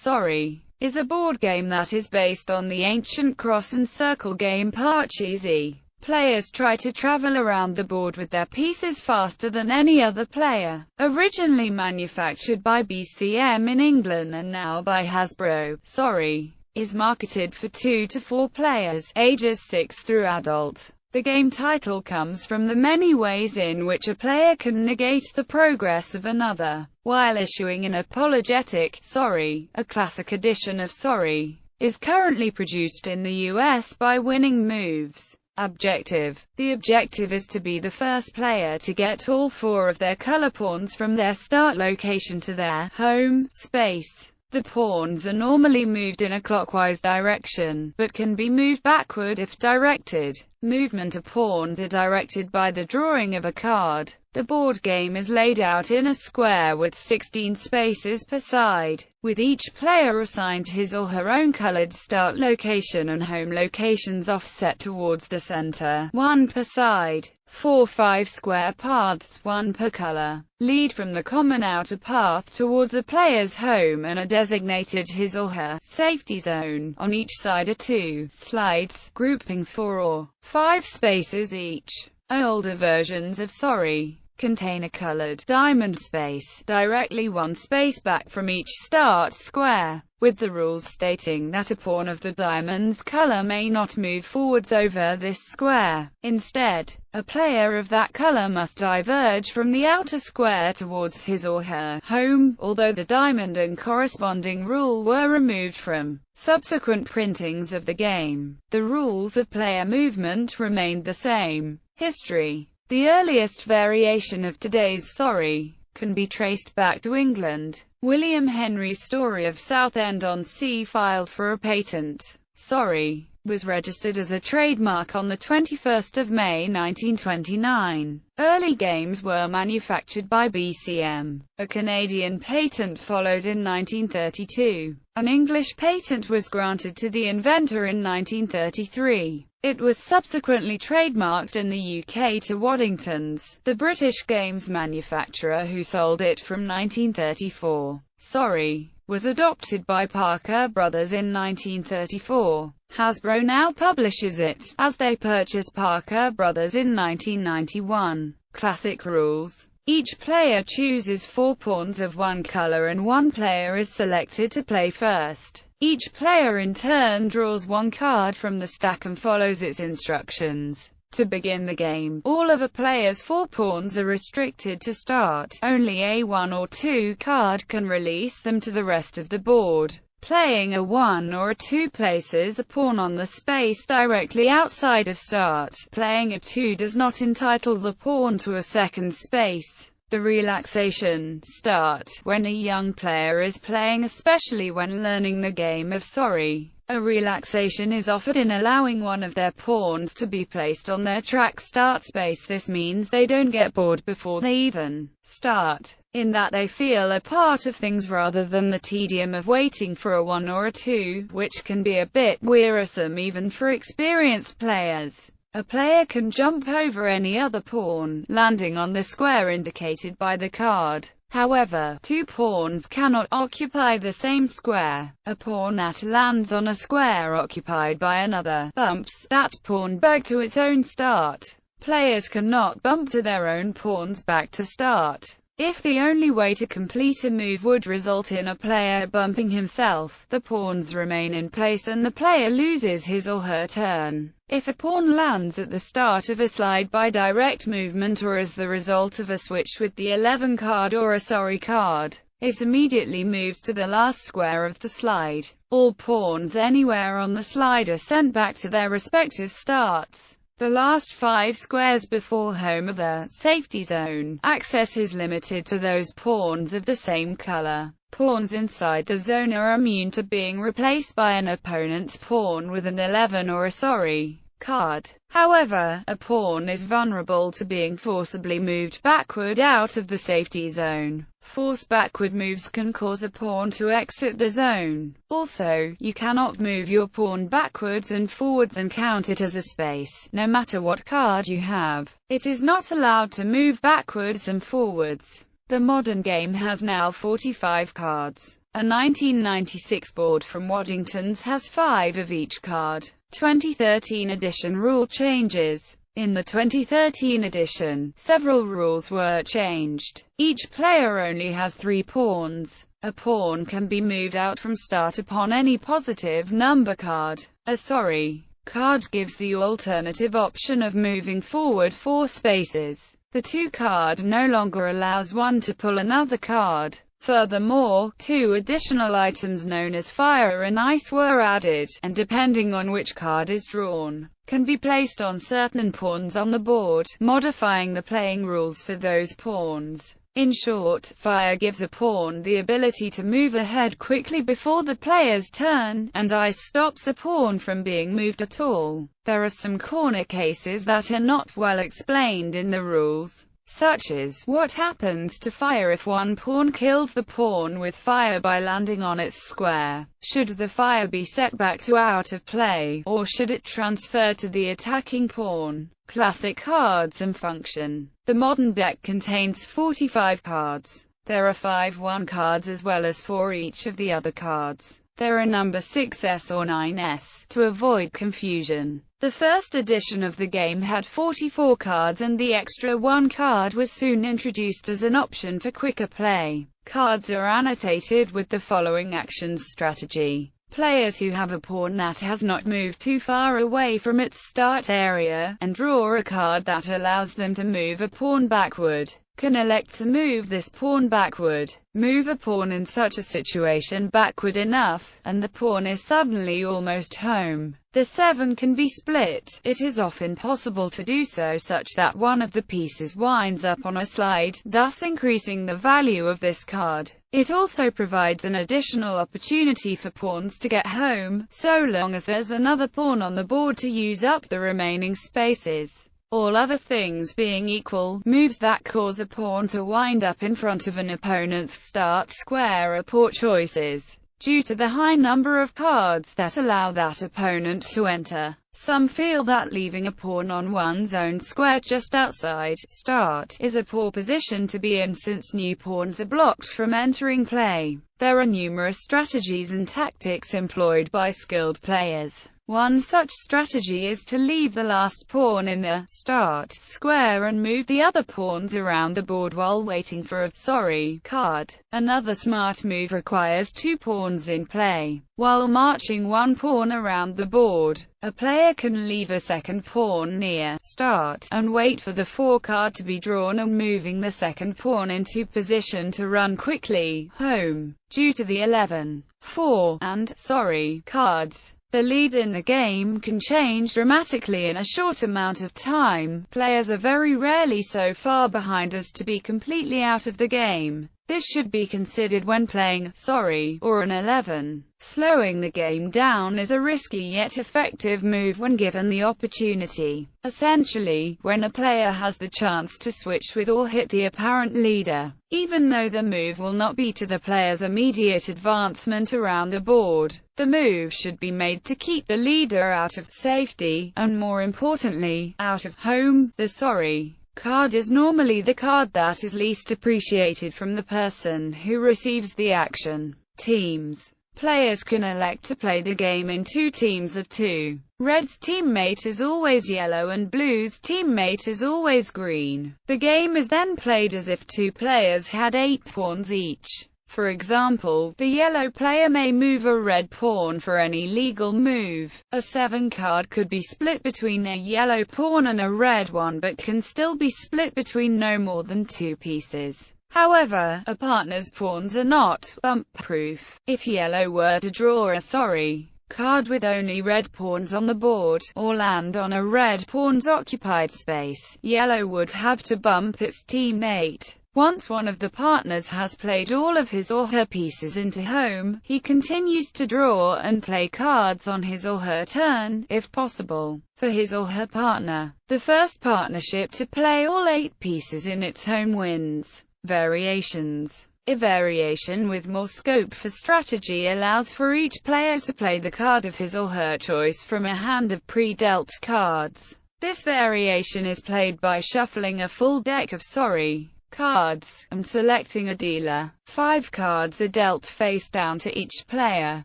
Sorry is a board game that is based on the ancient cross and circle game Pachisi. Players try to travel around the board with their pieces faster than any other player. Originally manufactured by BCM in England and now by Hasbro, Sorry is marketed for 2 to 4 players, ages 6 through adult. The game title comes from the many ways in which a player can negate the progress of another, while issuing an apologetic. Sorry, a classic edition of Sorry, is currently produced in the US by Winning Moves. Objective. The objective is to be the first player to get all 4 of their color pawns from their start location to their home space. The pawns are normally moved in a clockwise direction, but can be moved backward if directed. Movement of pawns are directed by the drawing of a card. The board game is laid out in a square with 16 spaces per side, with each player assigned his or her own colored start location and home locations offset towards the center, 1 per side. 4 5-square paths, 1 per color, lead from the common outer path towards a player's home and are designated his or her safety zone. On each side are 2 slides, grouping 4 or 5 spaces each. Older versions of Sorry contain a colored diamond space, directly 1 space back from each start square, with the rules stating that a pawn of the diamond's color may not move forwards over this square. Instead, a player of that color must diverge from the outer square towards his or her home, although the diamond and corresponding rule were removed from subsequent printings of the game. The rules of player movement remained the same. History. The earliest variation of today's Sorry can be traced back to England. William Henry's Story of Southend-on-Sea filed for a patent. Sorry was registered as a trademark on the 21st of May 1929. Early games were manufactured by BCM. A Canadian patent followed in 1932. An English patent was granted to the inventor in 1933. It was subsequently trademarked in the UK to Waddingtons, the British games manufacturer who sold it from 1934. Sorry was adopted by Parker Brothers in 1934. Hasbro now publishes it, as they purchased Parker Brothers in 1991. Classic rules. Each player chooses 4 pawns of one color and 1 player is selected to play first. Each player in turn draws 1 card from the stack and follows its instructions. To begin the game, all of a player's 4 pawns are restricted to start. Only a 1 or 2 card can release them to the rest of the board. Playing a 1 or a 2 places a pawn on the space directly outside of start. Playing a 2 does not entitle the pawn to a second space. The relaxation. Start. When a young player is playing, especially when learning the game of Sorry, a relaxation is offered in allowing one of their pawns to be placed on their track start space. This means they don't get bored before they even start, in that they feel a part of things rather than the tedium of waiting for a 1 or a 2, which can be a bit wearisome even for experienced players. A player can jump over any other pawn, landing on the square indicated by the card. However, 2 pawns cannot occupy the same square. A pawn that lands on a square occupied by another bumps that pawn back to its own start. Players cannot bump to their own pawns back to start. If the only way to complete a move would result in a player bumping himself, the pawns remain in place and the player loses his or her turn. If a pawn lands at the start of a slide by direct movement or as the result of a switch with the 11 card or a Sorry card, it immediately moves to the last square of the slide. All pawns anywhere on the slide are sent back to their respective starts. The last 5 squares before home are the safety zone. Access is limited to those pawns of the same color. Pawns inside the zone are immune to being replaced by an opponent's pawn with an 11 or a Sorry card. However, a pawn is vulnerable to being forcibly moved backward out of the safety zone. Forced backward moves can cause a pawn to exit the zone. Also, you cannot move your pawn backwards and forwards and count it as a space, no matter what card you have. It is not allowed to move backwards and forwards. The modern game has now 45 cards. A 1996 board from Waddington's has 5 of each card. 2013 edition rule changes. In the 2013 edition, several rules were changed. Each player only has 3 pawns. A pawn can be moved out from start upon any positive number card. A sorry card gives the alternative option of moving forward 4 spaces. The 2 card no longer allows one to pull another card. Furthermore, 2 additional items known as fire and ice were added, and depending on which card is drawn, can be placed on certain pawns on the board, modifying the playing rules for those pawns. In short, fire gives a pawn the ability to move ahead quickly before the player's turn, and ice stops a pawn from being moved at all. There are some corner cases that are not well explained in the rules, such as, what happens to fire if one pawn kills the pawn with fire by landing on its square? Should the fire be set back to out of play, or should it transfer to the attacking pawn? Classic cards and function. The modern deck contains 45 cards. There are 5 1 cards as well as 4 each of the other cards. There are number 6s or 9s, to avoid confusion. The first edition of the game had 44 cards and the extra 1 card was soon introduced as an option for quicker play. Cards are annotated with the following actions strategy. Players who have a pawn that has not moved too far away from its start area, and draw a card that allows them to move a pawn backward, can elect to move this pawn backward. Move a pawn in such a situation backward enough, and the pawn is suddenly almost home. The 7 can be split. It is often possible to do so such that one of the pieces winds up on a slide, thus increasing the value of this card. It also provides an additional opportunity for pawns to get home, so long as there's another pawn on the board to use up the remaining spaces. All other things being equal, moves that cause a pawn to wind up in front of an opponent's start square are poor choices, due to the high number of cards that allow that opponent to enter. Some feel that leaving a pawn on one's own square just outside start is a poor position to be in since new pawns are blocked from entering play. There are numerous strategies and tactics employed by skilled players. One such strategy is to leave the last pawn in the start square and move the other pawns around the board while waiting for a sorry card. Another smart move requires 2 pawns in play. While marching 1 pawn around the board, a player can leave a second pawn near start, and wait for the 4 card to be drawn and moving the second pawn into position to run quickly home. Due to the 11, 4, and sorry cards, the lead in the game can change dramatically in a short amount of time. Players are very rarely so far behind as to be completely out of the game. This should be considered when playing sorry or an 11. Slowing the game down is a risky yet effective move when given the opportunity. Essentially, when a player has the chance to switch with or hit the apparent leader, even though the move will not be to the player's immediate advancement around the board, the move should be made to keep the leader out of safety, and more importantly, out of home. The sorry card is normally the card that is least appreciated from the person who receives the action. Teams. Players can elect to play the game in 2 teams of 2. Red's teammate is always yellow and blue's teammate is always green. The game is then played as if 2 players had 8 pawns each. For example, the yellow player may move a red pawn for any legal move. A 7 card could be split between a yellow pawn and a red one but can still be split between no more than 2 pieces. However, a partner's pawns are not bump-proof. If yellow were to draw a sorry card with only red pawns on the board, or land on a red pawn's occupied space, yellow would have to bump its teammate. Once one of the partners has played all of his or her pieces into home, he continues to draw and play cards on his or her turn, if possible, for his or her partner. The first partnership to play all 8 pieces in its home wins. Variations. A variation with more scope for strategy allows for each player to play the card of his or her choice from a hand of pre-dealt cards. This variation is played by shuffling a full deck of sorry cards, and selecting a dealer. 5 cards are dealt face down to each player.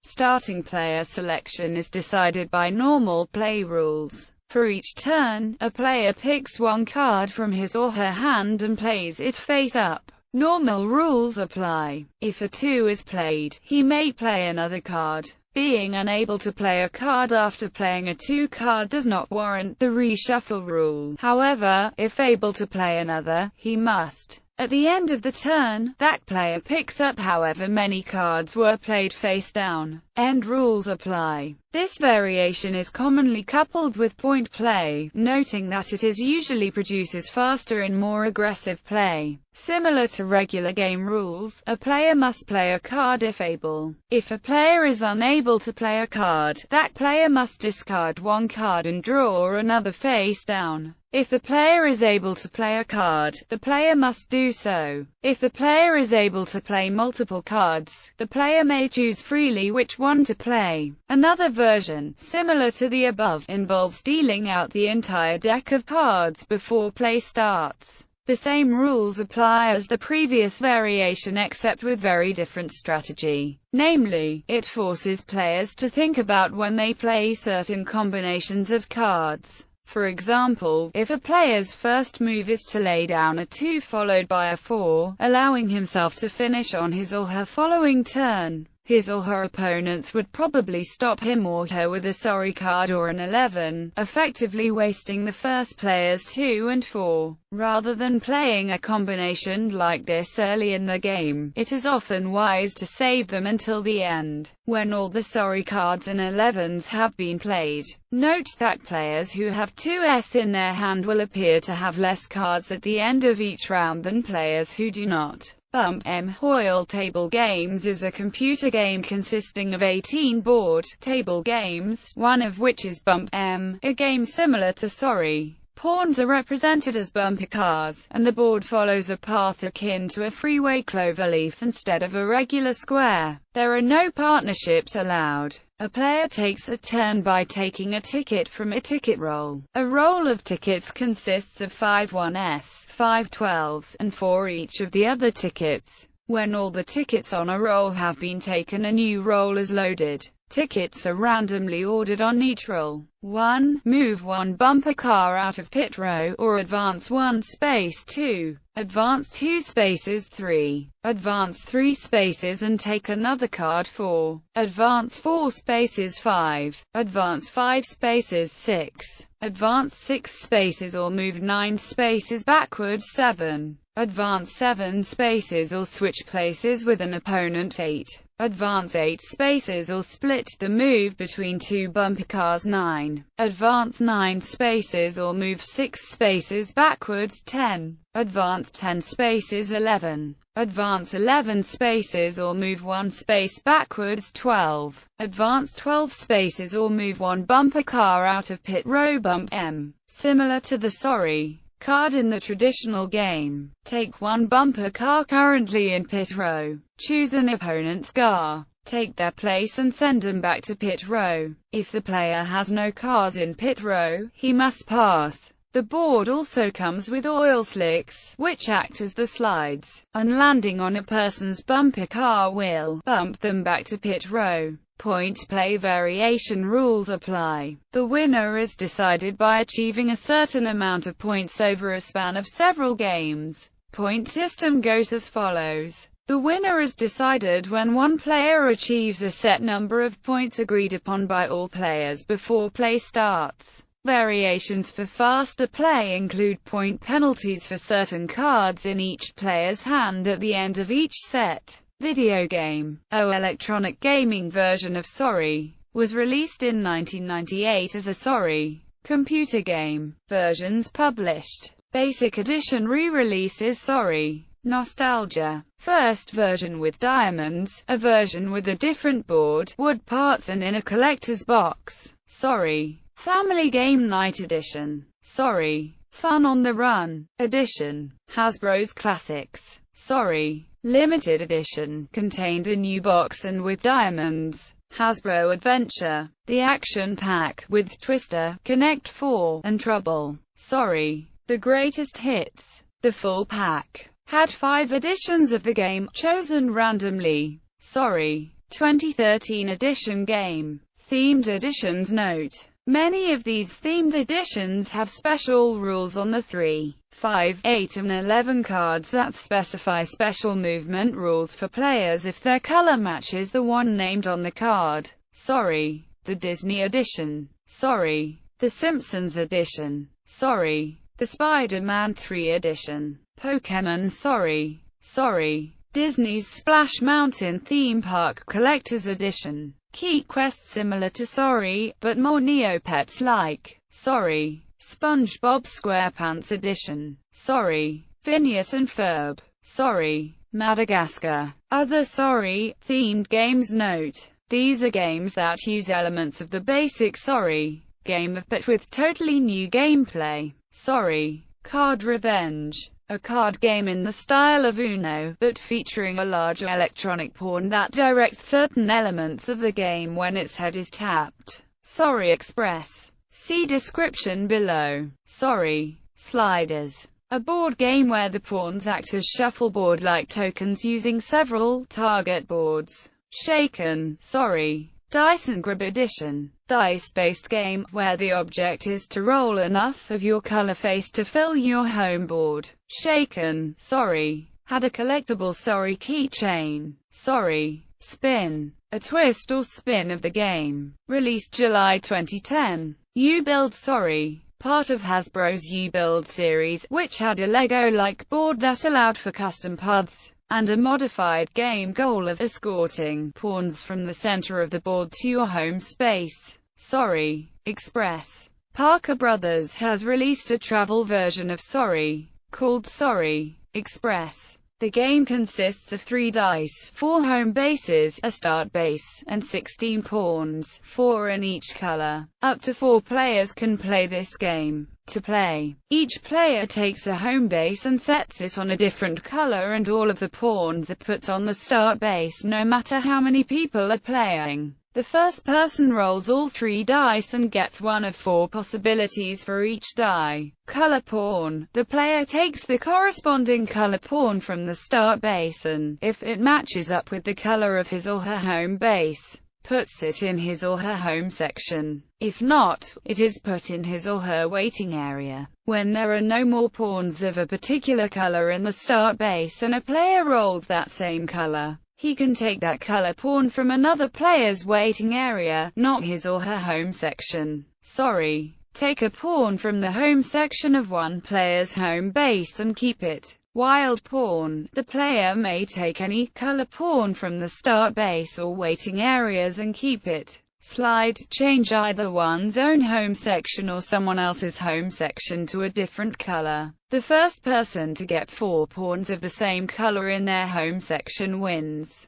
Starting player selection is decided by normal play rules. For each turn, a player picks 1 card from his or her hand and plays it face up. Normal rules apply. If a 2 is played, he may play another card. Being unable to play a card after playing a 2 card does not warrant the reshuffle rule. However, if able to play another, he must. At the end of the turn, that player picks up however many cards were played face down. End rules apply. This variation is commonly coupled with point play, noting that it usually produces faster and more aggressive play. Similar to regular game rules, a player must play a card if able. If a player is unable to play a card, that player must discard 1 card and draw another face down. If the player is able to play a card, the player must do so. If the player is able to play multiple cards, the player may choose freely which one to play. Another version, similar to the above, involves dealing out the entire deck of cards before play starts. The same rules apply as the previous variation except with very different strategy. Namely, it forces players to think about when they play certain combinations of cards. For example, if a player's first move is to lay down a 2 followed by a 4, allowing himself to finish on his or her following turn, his or her opponents would probably stop him or her with a sorry card or an 11, effectively wasting the first player's 2 and 4. Rather than playing a combination like this early in the game, it is often wise to save them until the end, when all the sorry cards and 11s have been played. Note that players who have 2s in their hand will appear to have less cards at the end of each round than players who do not. Bump M. Hoyle Table Games is a computer game consisting of 18 board table games, one of which is Bump M, a game similar to Sorry. Pawns are represented as bumper cars, and the board follows a path akin to a freeway cloverleaf instead of a regular square. There are no partnerships allowed. A player takes a turn by taking a ticket from a ticket roll. A roll of tickets consists of 5 1s, 5 12s, and 4 each of the other tickets. When all the tickets on a roll have been taken, a new roll is loaded. Tickets are randomly ordered on each roll. 1. Move 1 bumper car out of pit row, or advance 1 space. 2. Advance 2 spaces. 3. Advance 3 spaces and take another card. 4. Advance 4 spaces. 5. Advance 5 spaces. 6. Advance 6 spaces or move 9 spaces backward. 7. Advance 7 spaces or switch places with an opponent. 8. Advance 8 spaces or split the move between 2 bumper cars. 9. Advance 9 spaces or move 6 spaces backwards. 10. Advance 10 spaces. 11. Advance 11 spaces or move 1 space backwards. 12. Advance 12 spaces or move 1 bumper car out of pit row. Bump M. Similar to the Sorry card in the traditional game. Take 1 bumper car currently in pit row. Choose an opponent's car. Take their place and send them back to pit row. If the player has no cars in pit row, he must pass. The board also comes with oil slicks, which act as the slides, and landing on a person's bumper car will bump them back to pit row. Point play variation rules apply. The winner is decided by achieving a certain amount of points over a span of several games. Point system goes as follows. The winner is decided when one player achieves a set number of points agreed upon by all players before play starts. Variations for faster play include point penalties for certain cards in each player's hand at the end of each set. Video game. Electronic gaming version of Sorry was released in 1998 as a Sorry computer game. Versions published. Basic Edition re-releases Sorry Nostalgia. First version with diamonds, a version with a different board, wood parts and in a collector's box. Sorry Family Game Night Edition. Sorry Fun on the Run Edition. Hasbro's Classics. Sorry Limited Edition contained a new box and with diamonds. Hasbro Adventure. The Action Pack with Twister, Connect 4, and Trouble. Sorry The Greatest Hits. The Full Pack. had 5 editions of the game, chosen randomly. Sorry. 2013 edition game. Themed editions. Note: many of these themed editions have special rules on the 3, 5, 8 and 11 cards that specify special movement rules for players if their color matches the one named on the card. Sorry. The Disney edition. Sorry. The Simpsons edition. Sorry. The Spider-Man 3 edition. Pokémon. Sorry. Sorry. Disney's Splash Mountain Theme Park Collector's Edition. Key Quest similar to Sorry, but more Neopets-like. Sorry. SpongeBob SquarePants Edition. Sorry. Phineas and Ferb. Sorry. Madagascar. Other Sorry themed games. Note: these are games that use elements of the basic Sorry game but with totally new gameplay. Sorry. Card Revenge. A card game in the style of Uno, but featuring a large electronic pawn that directs certain elements of the game when its head is tapped. Sorry Express. See description below. Sorry. Sliders. A board game where the pawns act as shuffleboard-like tokens using several target boards. Shaken. Sorry. Dice and Grib Edition. Dice-based game, where the object is to roll enough of your color face to fill your home board. Shaken. Sorry. Had a collectible Sorry keychain. Sorry. Spin. A twist or spin of the game. Released July 2010. U-Build. Sorry. Part of Hasbro's U-Build series, which had a Lego-like board that allowed for custom paths and a modified game goal of escorting pawns from the center of the board to your home space. Sorry. Express. Parker Brothers has released a travel version of Sorry, called Sorry Express. The game consists of 3 dice, 4 home bases, a start base, and 16 pawns, 4 in each color. Up to 4 players can play this game. To play, each player takes a home base and sets it on a different color, and all of the pawns are put on the start base no matter how many people are playing. The first person rolls all 3 dice and gets one of 4 possibilities for each die. Color pawn. The player takes the corresponding color pawn from the start base and, if it matches up with the color of his or her home base, puts it in his or her home section. If not, it is put in his or her waiting area. When there are no more pawns of a particular color in the start base and a player rolls that same color, he can take that color pawn from another player's waiting area, not his or her home section. Sorry. Take a pawn from the home section of one player's home base and keep it. Wild pawn. The player may take any color pawn from the start base or waiting areas and keep it. Slide. Change either one's own home section or someone else's home section to a different color. The first person to get 4 pawns of the same color in their home section wins.